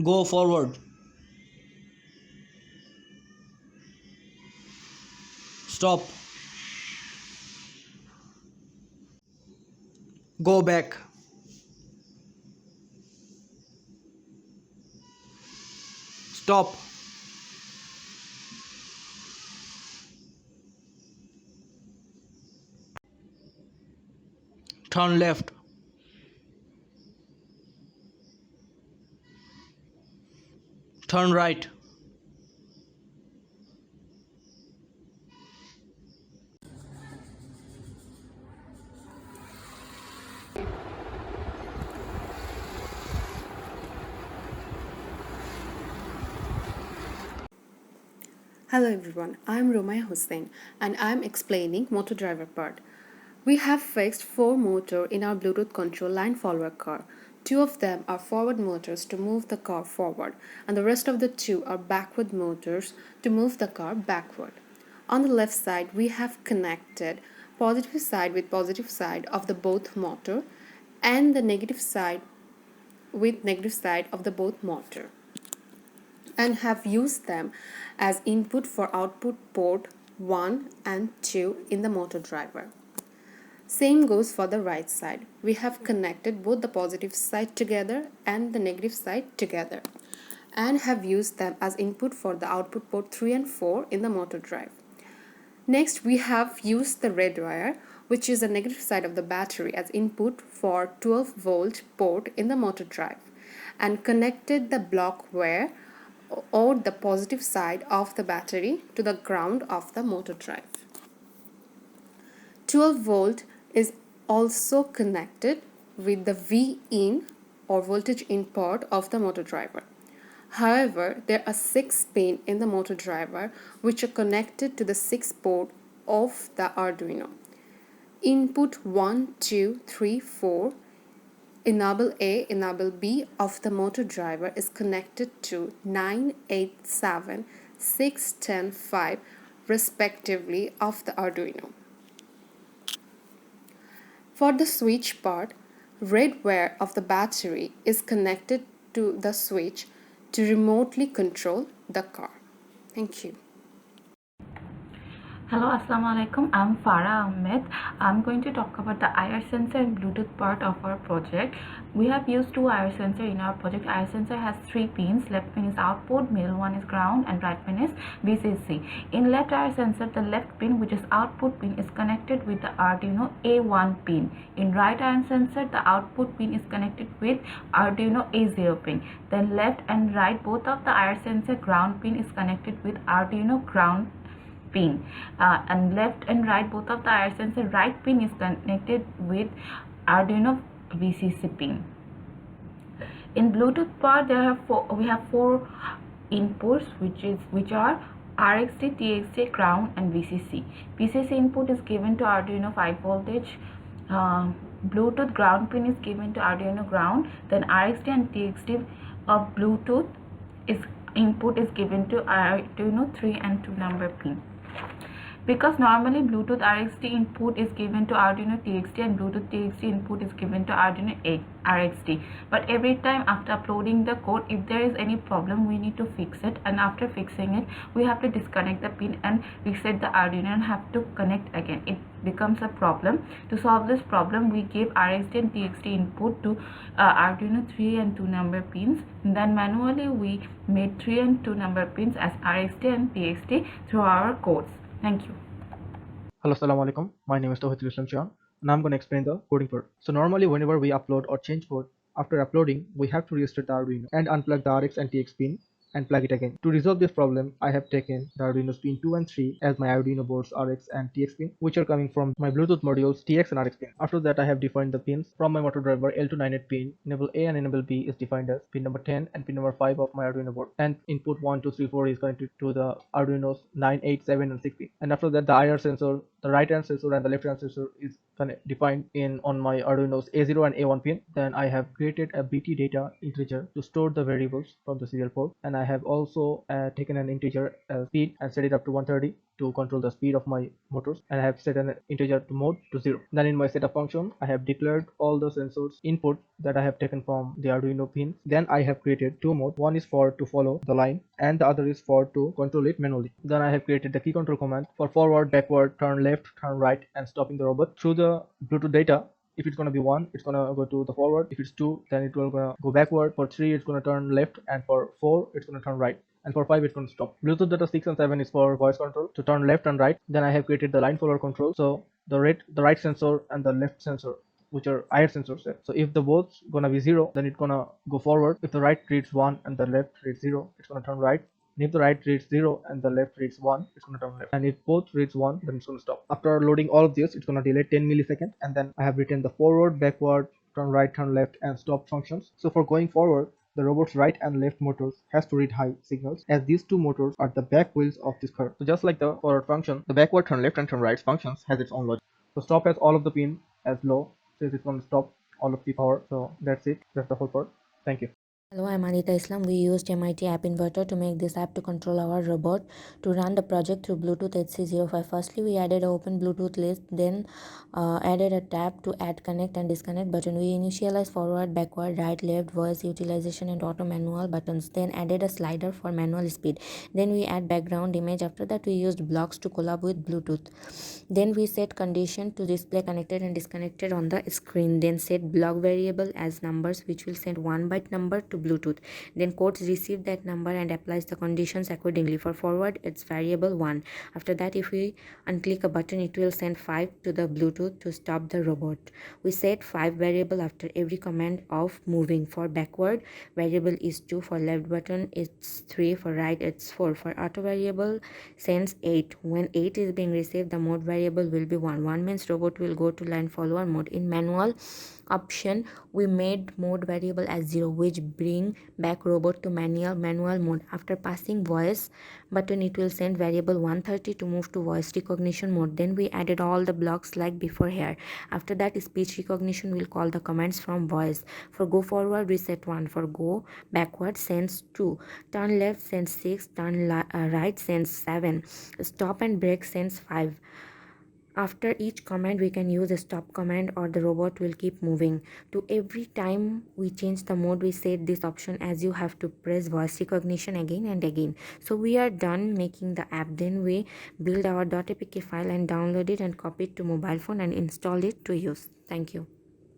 Go forward. Stop. Go back. Stop. Turn left. Turn right. Hello everyone, I am Romaiya Hossain and I am explaining motor driver part. We have fixed 4 motors in our Bluetooth control line follower car. 2 of them are forward motors to move the car forward and the rest of the 2 are backward motors to move the car backward. On the left side we have connected positive side with positive side of the both motor and the negative side with negative side of the both motor and have used them as input for output port 1 and 2 in the motor driver. Same goes for the right side. We have connected both the positive side together and the negative side together and have used them as input for the output port 3 and 4 in the motor drive. Next, we have used the red wire, which is the negative side of the battery, as input for 12-volt port in the motor drive and connected the block wire or the positive side of the battery to the ground of the motor drive. 12 volt is also connected with the V in or voltage in port of the motor driver. However, there are 6 pins in the motor driver which are connected to the 6 port of the Arduino. Input 1, 2, 3, 4, enable A, enable B of the motor driver is connected to 9, 8, 7, 6, 10, 5 respectively of the Arduino. For the switch part, red wire of the battery is connected to the switch to remotely control the car. Thank you. Hello, Assalamu alaikum. I'm Farah Ahmed. I'm going to talk about the IR sensor and Bluetooth part of our project. We have used 2 IR sensor in our project. IR sensor has 3 pins. Left pin is output, middle one is ground, and right pin is VCC. In left IR sensor, the left pin, which is output pin, is connected with the Arduino A1 pin. In right IR sensor, the output pin is connected with Arduino A0 pin. Then left and right, both of the IR sensor ground pin is connected with Arduino ground pin, and left and right, both of the IR sensor right pin is connected with Arduino VCC pin. In Bluetooth part, we have 4 inputs, which are RXD, TXD, ground, and VCC. VCC input is given to Arduino 5 voltage. Bluetooth ground pin is given to Arduino ground. Then RXD and TXD of Bluetooth is input is given to Arduino 3 and 2 number pin. Because normally Bluetooth RxD input is given to Arduino TXT and Bluetooth TXT input is given to Arduino RxD. But every time after uploading the code, if there is any problem, we need to fix it, and after fixing it, we have to disconnect the pin and reset the Arduino and have to connect again. It becomes a problem. To solve this problem, we give RxD and TXT input to Arduino 3 and 2 number pins. And then manually we made 3 and 2 number pins as RxD and TXT through our codes. Thank you. Hello, assalamu alaikum. My name is Touhidul Chayan, and I'm going to explain the coding part. So normally whenever we upload or change code, after uploading, we have to restart the Arduino and unplug the RX and TX pin and plug it again. To resolve this problem, I have taken the Arduino pin 2 and 3 as my Arduino boards RX and TX pin, which are coming from my Bluetooth modules TX and RX pin. After that, I have defined the pins from my motor driver L298 pin. Enable A and enable B is defined as pin number 10 and pin number 5 of my Arduino board. And input 1, 2, 3, 4 is connected to the Arduino's 9, 8, 7 and 6 pin. And after that, the IR sensor, the right hand sensor and the left hand sensor is defined on my Arduino's A0 and A1 pin. Then I have created a BT data integer to store the variables from the serial port, and I have also taken an integer speed and set it up to 130 to control the speed of my motors, and I have set an integer to mode to 0. Then in my setup function, I have declared all the sensors input that I have taken from the Arduino pins. Then I have created two modes. One is for to follow the line and the other is for to control it manually. Then I have created the key control command for forward, backward, turn left, turn right, and stopping the robot through the Bluetooth data. If it's gonna be 1, it's gonna go to the forward. If it's 2, then it will gonna go backward. For 3, it's gonna turn left, and for 4, it's gonna turn right. And for 5, it's gonna stop. Bluetooth data 6 and 7 is for voice control to turn left and right. Then I have created the line follower control. So the right sensor and the left sensor, which are IR sensors. So if the both gonna be 0, then it's gonna go forward. If the right reads 1 and the left reads 0, it's gonna turn right. And if the right reads 0 and the left reads 1, it's going to turn left. And if both reads 1, then it's going to stop. After loading all of this, it's going to delay 10 milliseconds. And then I have written the forward, backward, turn right, turn left, and stop functions. So for going forward, the robot's right and left motors has to read high signals, as these two motors are the back wheels of this car. So just like the forward function, the backward, turn left, and turn right functions has its own logic. So stop has all of the pin as low, since it's going to stop all of the power. So that's it. That's the whole part. Thank you. Hello, I'm Anita Islam. We used MIT app inverter to make this app to control our robot to run the project through Bluetooth HC05. Firstly, we added an open Bluetooth list, then added a tab to add connect and disconnect button. We initialized forward, backward, right, left, voice utilization and auto manual buttons. Then added a slider for manual speed. Then we add background image. After that, we used blocks to collab with Bluetooth. Then we set condition to display connected and disconnected on the screen. Then set block variable as numbers, which will send 1 byte number to Bluetooth. Then codes receive that number and applies the conditions accordingly. For forward, it's variable 1. After that, if we unclick a button, it will send 5 to the Bluetooth to stop the robot. We set 5 variable after every command of moving. For backward, variable is 2. For left button, it's 3. For right, it's 4. For auto variable, sends 8. When 8 is being received, the mode variable will be 1. 1 means robot will go to line follower mode. In manual option, we made mode variable as 0, which bring back robot to manual mode. After passing voice button, it will send variable 130 to move to voice recognition mode. Then we added all the blocks like before here. After that, speech recognition will call the commands from voice. For go forward, we set 1. For go backward, sends 2. Turn left, sends 6. Turn right, sends 7. Stop and brake, sends 5. After each command, we can use a stop command or the robot will keep moving. To every time we change the mode, we set this option, as you have to press voice recognition again and again. So we are done making the app. Then we build our .apk file and download it and copy it to mobile phone and install it to use. Thank you.